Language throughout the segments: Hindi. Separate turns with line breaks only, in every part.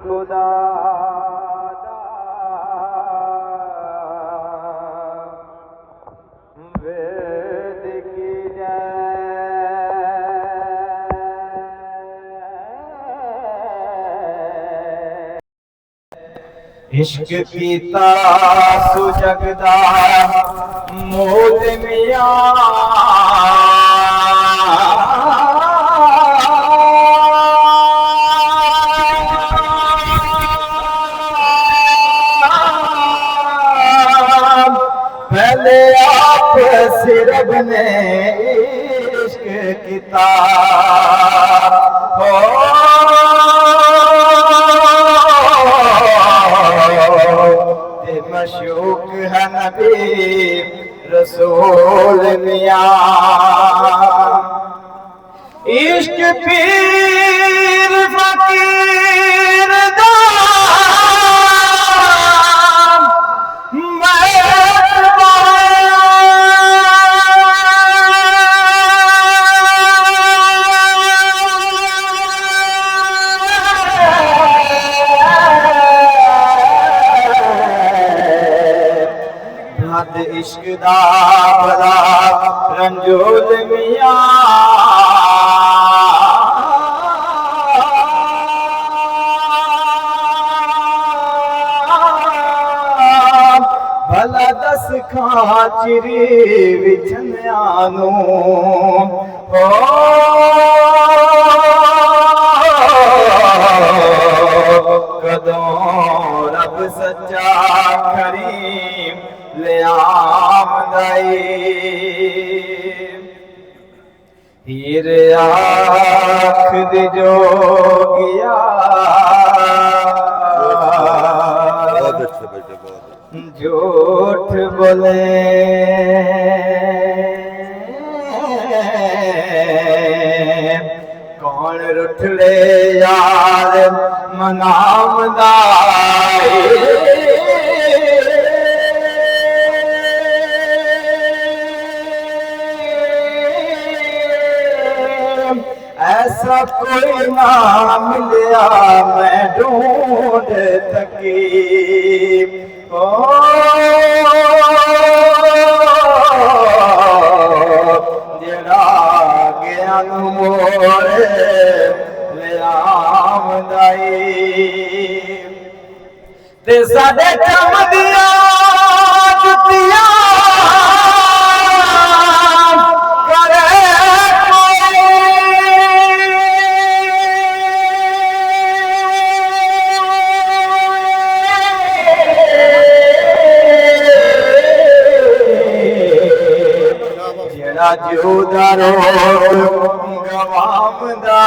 खुदा वेद की जय। इश्क कीता सुजगदा मोद मियां पहले आप सिरब ने इश्क कीता हो ते मशूक है नबी रसूल मियां। इश्क पीर फकीर दा इश्क दा बड़ा रंजोल मियां। भला दस खां चिरी विछनियानू हो कदों रब सच्चा करीम ले आमदाई। हीर आँख दी जोगिया झूठ बोले कौन रुठले यार मनामदाई। ऐसा कोई ना मिलया मैं ढूंढ थकी ओ जड़ा ज्ञान मोड़े ले आमदाई। ते साडे चमदिया जुतियां जोदारो गवामदा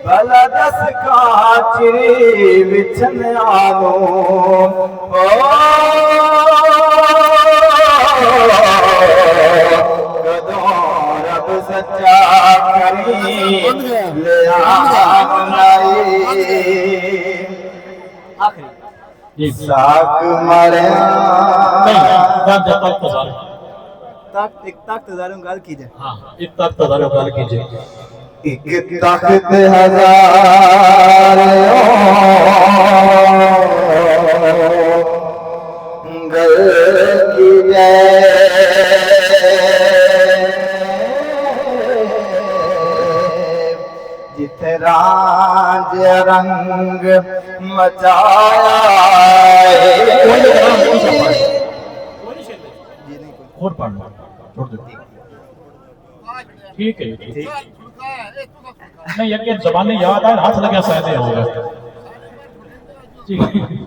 भला दस काचरी विछनियानू हो कदों रब सच्चा करीम ले आमदाई। साक मरिया एक तख्त हजारों गल कीजिए। हाँ एक तख्त हजारों गल कीजिए। एक तख्त हजार गल कीजिए जिथे राज रंग मचाया और पढ़ना छोड़ दो। ठीक है नहीं, जबान याद आए हाथ लगे शायद होगा। ठीक है।